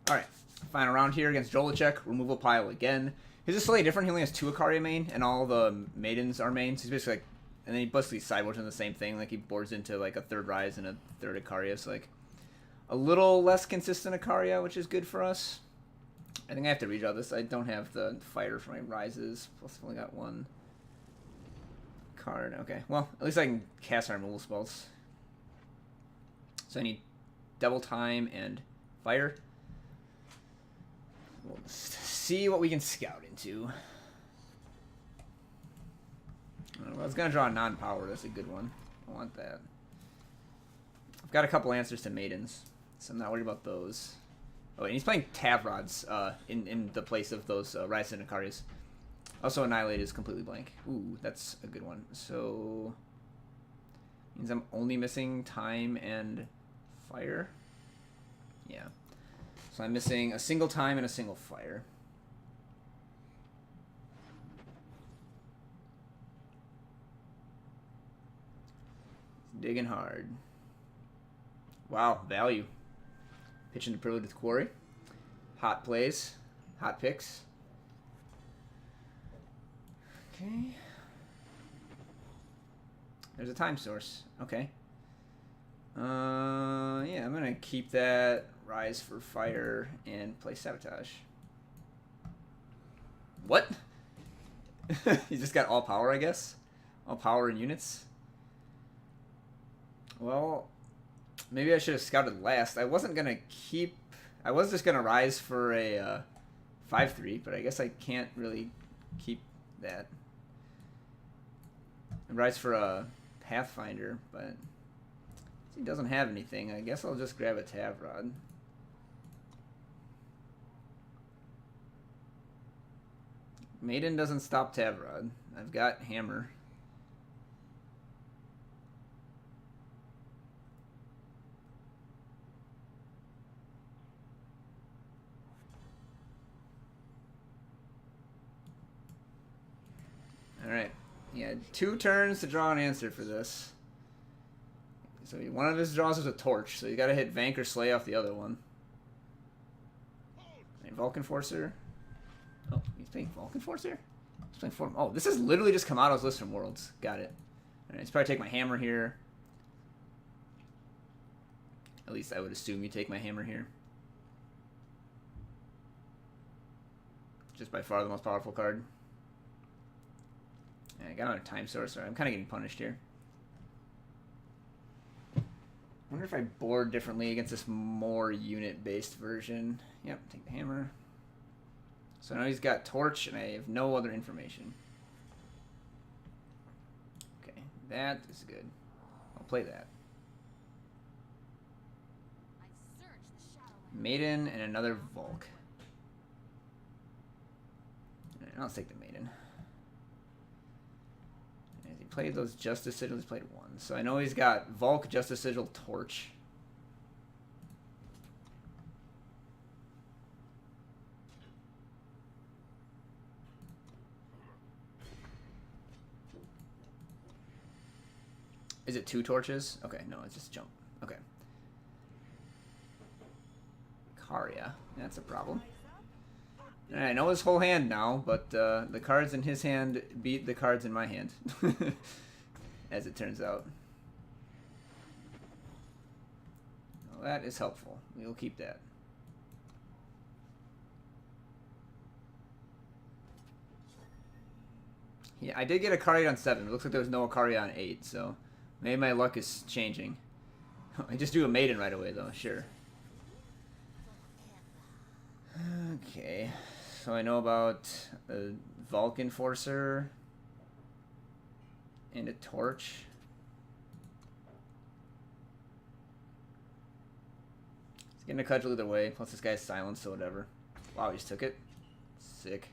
Alright, final round here against Jolachek. Removal pile again. His is slightly different. He only has 2 Ikaria main, and all the maidens are mains. He's basically like, and then he basically sideboards in the same thing. Like he boards into like a 3rd Rise and a 3rd Ikaria. So like a little less consistent Ikaria, which is good for us. I think I have to redraw this. I don't have the fighter for my Rises. Plus I've only got 1 card. Okay, well, at least I can cast my removal spells. So I need double time and fire. We'll see what we can scout into. I was going to draw a non-power. That's a good one. I want that. I've got a couple answers to maidens, so I'm not worried about those. Oh, and he's playing Tavrods in the place of those Rise and Ikarias. Also, Annihilate is completely blank. Ooh, that's a good one. So, means I'm only missing time and fire? Yeah. So I'm missing a single time and a single fire. Digging hard. Wow, value. Pitching the Prelude to the Quarry. Hot plays. Hot picks. Okay. There's a time source. Okay. Yeah, I'm gonna keep that Rise for Fire and play Sabotage. What? He's just got all power, I guess? All power and units? Well, maybe I should have scouted last. I wasn't gonna keep... I was just gonna Rise for a 5-3, but I guess I can't really keep that. And Rise for a Pathfinder, but... he doesn't have anything. I guess I'll just grab a Tavrod. Maiden doesn't stop Tavrod. I've got Hammer. Alright. Yeah, 2 turns to draw an answer for this. So one of his draws is a Torch, so you gotta hit Vank or Slay off the other one. And Vulcan Forcer. Oh, he's playing Vulcan Forcer? He's playing Form. Oh, this is literally just Kamado's list from Worlds. Got it. Alright, let's probably take my Hammer here. At least I would assume you take my Hammer here. Just by far the most powerful card. And I got another Time Source, so I'm kind of getting punished here. I wonder if I board differently against this more unit-based version. Yep, take the Hammer. So now he's got Torch, and I have no other information. Okay, that is good. I'll play that. Maiden and another Volk. Alright, I'll take the Maiden. As he played those Justice Sigils, he's played 1. So I know he's got Volk, Justice Sigil, Torch. Is it 2 torches? Okay, no, it's just jump. Okay. Karia, that's a problem. And I know his whole hand now, but the cards in his hand beat the cards in my hand. As it turns out. Well, that is helpful. We'll keep that. Yeah, I did get a Akari on 7. It looks like there was no Akari on 8, so maybe my luck is changing. I just do a Maiden right away, though. Sure. Okay. So I know about a Vulcan Forcer and a Torch. He's getting a cudgel either way. Plus this guy's silenced, so whatever. Wow, he just took it. Sick.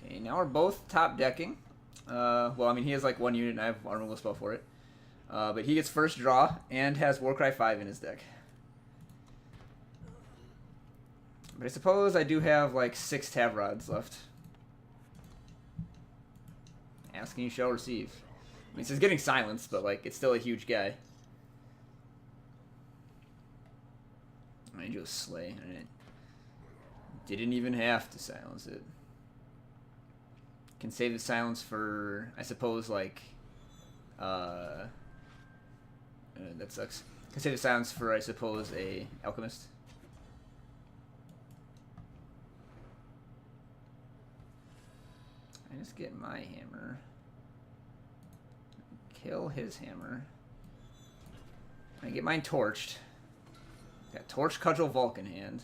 Okay, now we're both top decking. Well, I mean, he has like 1 unit and I have a removal spell for it. But he gets first draw and has Warcry 5 in his deck. But I suppose I do have like 6 Tavrods left. Asking you shall receive. mean, he's getting silenced, but like it's still a huge guy. I need to slay. Didn't even have to silence it. Can save the silence for, I suppose, like, that sucks. Can save the silence for, I suppose, a Alchemist. I just get my hammer. Kill his hammer. I get mine torched. Got Torch, Cudgel, Vulcan hand.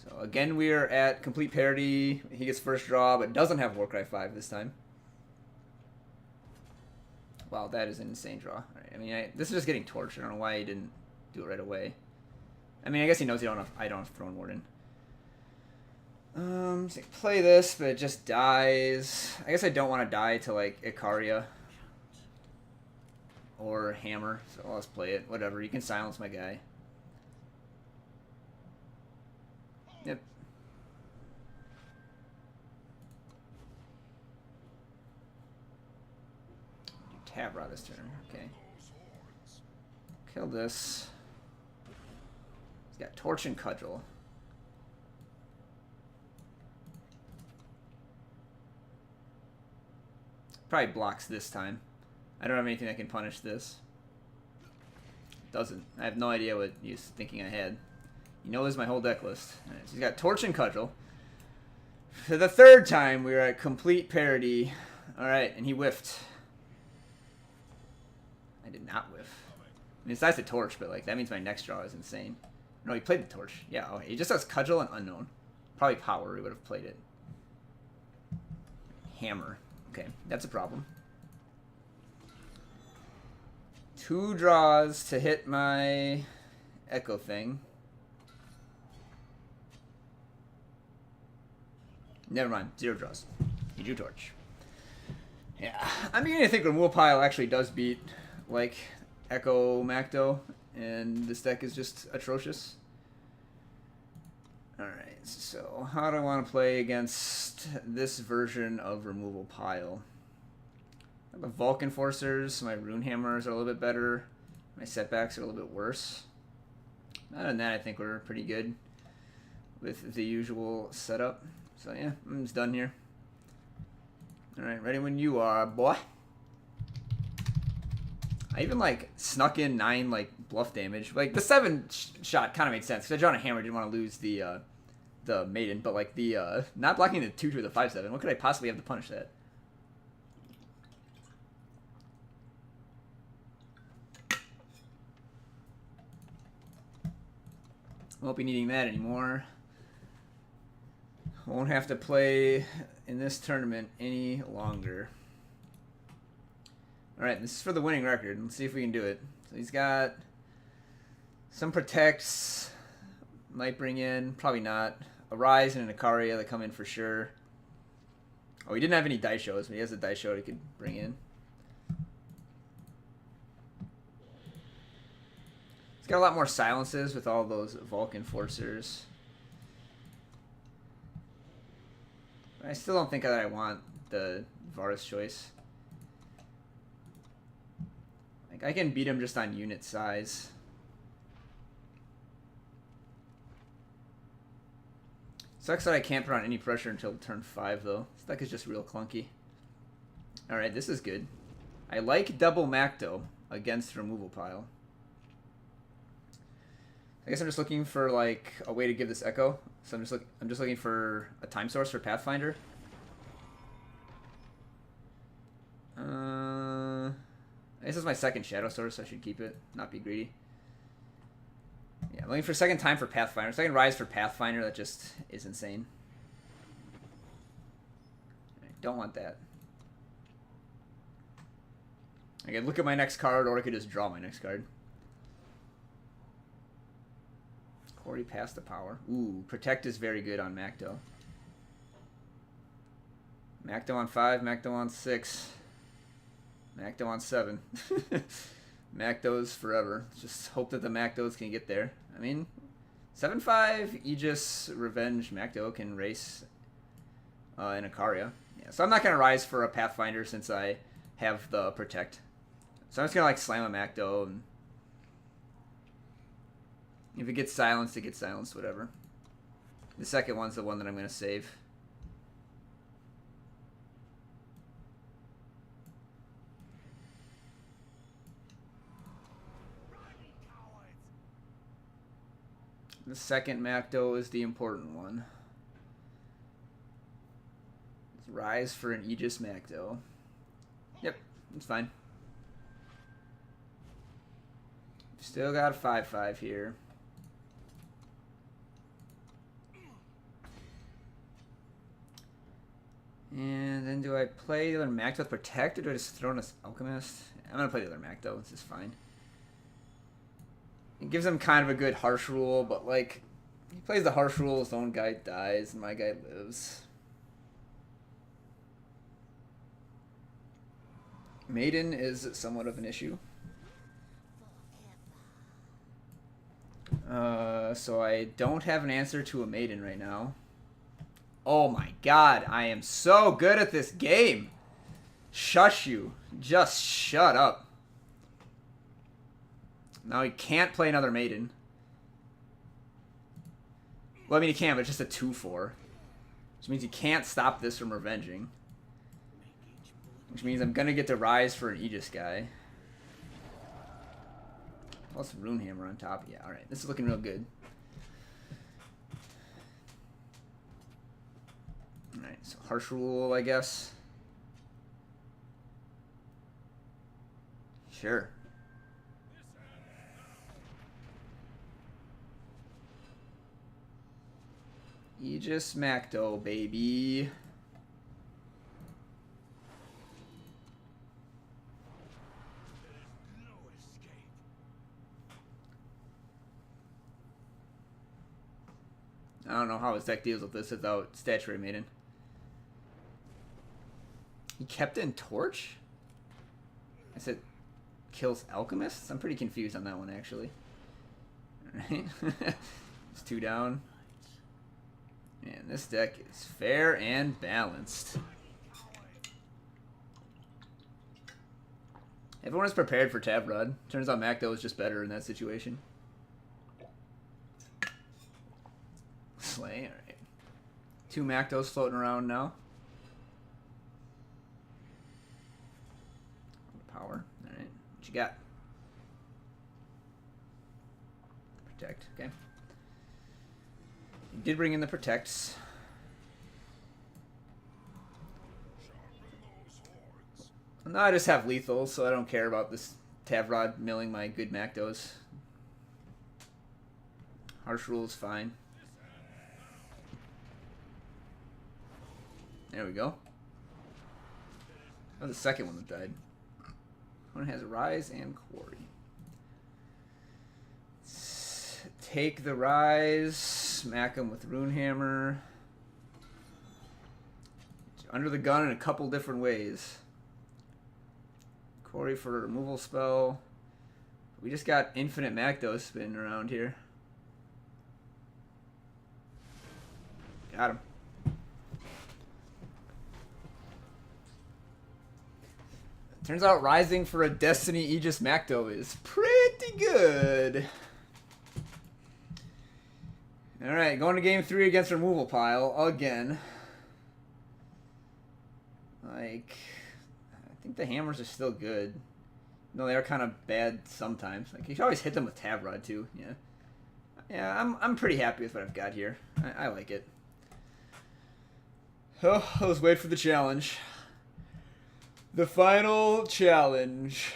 So again, we are at complete parity. He gets first draw, but doesn't have Warcry 5 this time. Wow, that is an insane draw. Right, I mean, this is just getting torched. I don't know why he didn't do it right away. I mean, I guess he knows I don't have Throne Warden. So play this, but it just dies. I guess I don't want to die to like Icaria or Hammer, so let's play it. Whatever, you can silence my guy. Yep. Do Tavrod this turn. Okay. Kill this. He's got Torch and Cudgel. Probably blocks this time. I don't have anything that can punish this. Doesn't. I have no idea what he's thinking I had. You know, this is my whole deck list. Right, so he's got Torch and Cudgel. For the third time, we are at complete parity. Alright, and he whiffed. I did not whiff. I mean, besides the Torch, but like that means my next draw is insane. No, he played the Torch. Yeah, okay. He just has Cudgel and Unknown. Probably Power, he would have played it. Hammer. Okay, that's a problem. 2 draws to hit my Echo thing. Never mind. 0 draws. You drew Torch. Yeah. I'm beginning to think Removal Pile actually does beat, like, Echo Macdo, and this deck is just atrocious. Alright, so how do I want to play against this version of Removal Pile? The Vulcan Forcers, my Runehammers are a little bit better. My setbacks are a little bit worse. Other than that, I think we're pretty good with the usual setup. So yeah, I'm just done here. Alright, ready when you are, boy. I even like snuck in 9 like bluff damage. Like the 7 shot kind of made sense because I drawn a hammer, didn't want to lose the maiden, but like the not blocking the 2 to the 5/7. What could I possibly have to punish that? Won't be needing that anymore. Won't have to play in this tournament any longer. Alright, this is for the winning record. Let's see if we can do it. So he's got some protects. Might bring in, probably not. A Rise and an Icaria that come in for sure. Oh, he didn't have any dice shows, but he has a dice show he could bring in. He's got a lot more silences with all those Vulcan Forcers. I still don't think that I want the Vara's choice. Like I can beat him just on unit size. Sucks that I can't put on any pressure until turn 5 though. This deck is just real clunky. Alright, this is good. I like double Macdo against Removal Pile. I guess I'm just looking for like a way to give this Echo. So I'm just looking for a time source for Pathfinder. This is my second Shadow Source, so I should keep it, not be greedy. Yeah, I'm looking for second time for Pathfinder. Second Rise for Pathfinder, that just is insane. I don't want that. I could look at my next card, or I could just draw my next card. Already passed the power. Ooh, Protect is very good on Macdo. Macdo on 5, Macdo on 6. Macdo on 7. Macdos forever. Just hope that the Macdos can get there. I mean, 7/5 Aegis Revenge Macdo can race in Icaria. Yeah, so I'm not going to Rise for a Pathfinder since I have the protect. So I'm just gonna like slam a Macdo, and if it gets silenced, it gets silenced, whatever. The second one's the one that I'm gonna save. The second Macdo is the important one. Rise for an Aegis Macdo. Yep, it's fine. Still got a 5/5 here. And then do I play the other Macdo with Protect, or do I just throw in an Alchemist? I'm going to play the other Macdo. This is fine. It gives him kind of a good harsh rule, but like, he plays the harsh rule, his own guy dies, and my guy lives. Maiden is somewhat of an issue. So I don't have an answer to a Maiden right now. Oh my god, I am so good at this game. Shush you. Just shut up. Now he can't play another Maiden. Well, I mean he can, but it's just a 2/4. Which means he can't stop this from revenging. Which means I'm gonna get to rise for an Aegis guy. Plus Runehammer on top. Yeah, alright. This is looking real good. Alright, so harsh rule, I guess. Sure. Aegis Macdo, baby. I don't know how his deck deals with this without Statuary Maiden. He kept in Torch? I said kills Alchemists? I'm pretty confused on that one, actually. Alright. It's 2 down. And this deck is fair and balanced. Everyone is prepared for Tavrod. Turns out Macdo is just better in that situation. Slay, alright. 2 Macdos floating around now. Power, alright. What you got? Protect, okay. You did bring in the protects. Well, now I just have lethal, so I don't care about this Tavrod milling my good Macdos. Harsh rule is fine. There we go. Oh, the second one that died. One has Rise and Quarry. Take the Rise, smack him with Runehammer. Under the gun in a couple different ways. Quarry for a removal spell. We just got infinite Macdos spinning around here. Got him. Turns out rising for a Destiny Aegis Macdo is pretty good. Alright, going to game 3 against Removal Pile again. Like, I think the hammers are still good. No, they are kind of bad sometimes. Like, you should always hit them with Tavrod too. Yeah, yeah, I'm pretty happy with what I've got here. I like it. Oh, let's wait for the challenge. The final challenge.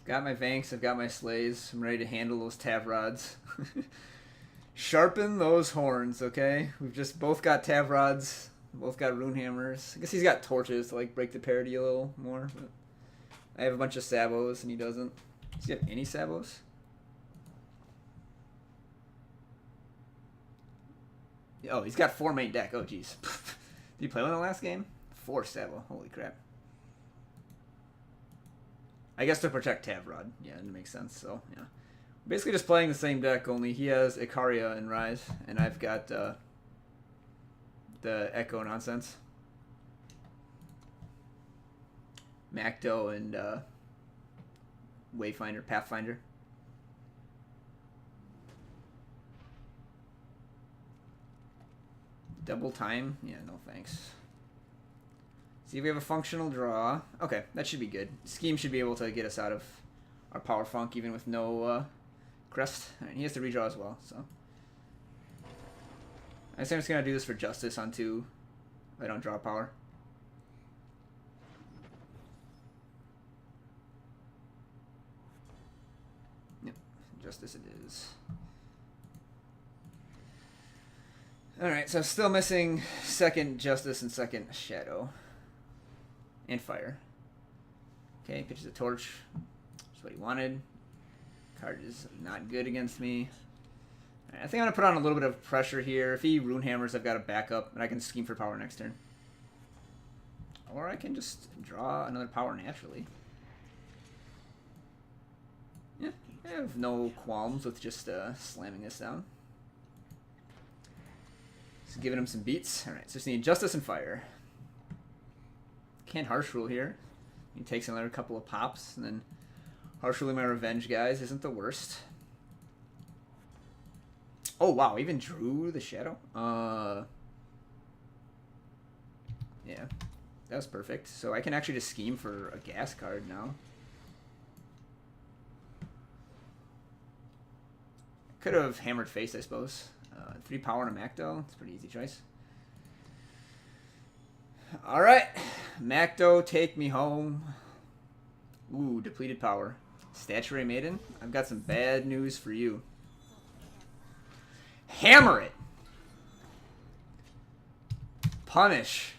Got my Vanks, I've got my Slays. I'm ready to handle those Tavrods. Sharpen those horns, okay? We've just both got Tavrods, both got Runehammers. I guess he's got torches to like break the parity a little more. But I have a bunch of Sabos and he doesn't. Does he have any Sabos? Oh, he's got 4 main deck. Oh, jeez. Did he play one in the last game? 4 Sabo. Holy crap. I guess to protect Tavrod. Yeah, it makes sense. So, yeah. Basically just playing the same deck, only he has Icaria and Rise, and I've got the the Echo nonsense. Macdo and Wayfinder, Pathfinder. Double time? Yeah, no thanks. See if we have a functional draw. Okay, that should be good. Scheme should be able to get us out of our power funk even with no Crest. Right, he has to redraw as well, so. I guess I'm just going to do this for justice on 2 if I don't draw power. Yep, justice it is. Alright, so still missing second justice and second shadow. And fire. Okay, pitches a torch. That's what he wanted. Card is not good against me. Right, I think I'm going to put on a little bit of pressure here. If he Runehammers, I've got a backup, and I can scheme for power next turn. Or I can just draw another power naturally. Yeah, I have no qualms with just slamming this down. Just giving him some beats. Alright, so just need justice and fire. Can't harsh rule here. He takes another couple of pops, and then harsh ruling my revenge guys isn't the worst. Oh wow, even drew the shadow? Yeah, that was perfect. So I can actually just scheme for a gas card now. Could have hammered face, I suppose. 3 power and a Macdo. It's a pretty easy choice. Alright. Macdo, take me home. Ooh, depleted power. Statuary Maiden, I've got some bad news for you. Hammer it! Punish.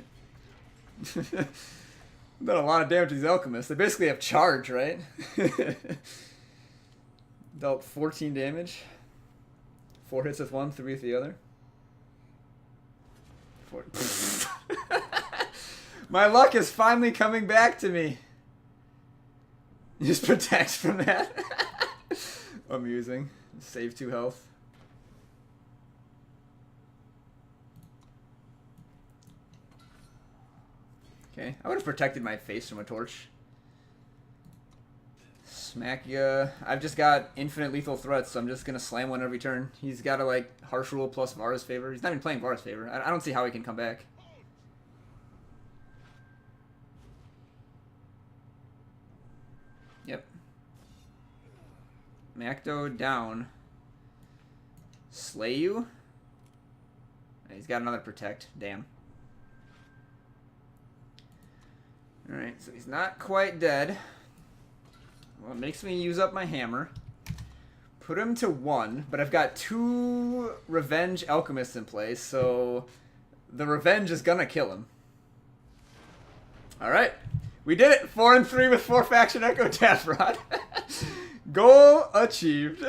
Done a lot of damage to these Alchemists. They basically have charge, right? Dealt 14 damage. 4 hits with one, 3 with the other. 4. My luck is finally coming back to me. Just protects from that. Amusing. Save 2 health. Okay, I would have protected my face from a torch. Smack ya. I've just got infinite lethal threats, so I'm just gonna slam one every turn. He's got a like harsh rule plus Vara's favor. He's not even playing Vara's favor. I don't see how he can come back. Yep. Macdo down. Slay you? He's got another protect. Damn. Alright, so he's not quite dead. Well, it makes me use up my hammer. Put him to 1, but I've got 2 Revenge Alchemists in place, so the Revenge is gonna kill him. Alright. We did it! 4 and 3 with 4 faction Echo Tavrod. Goal achieved.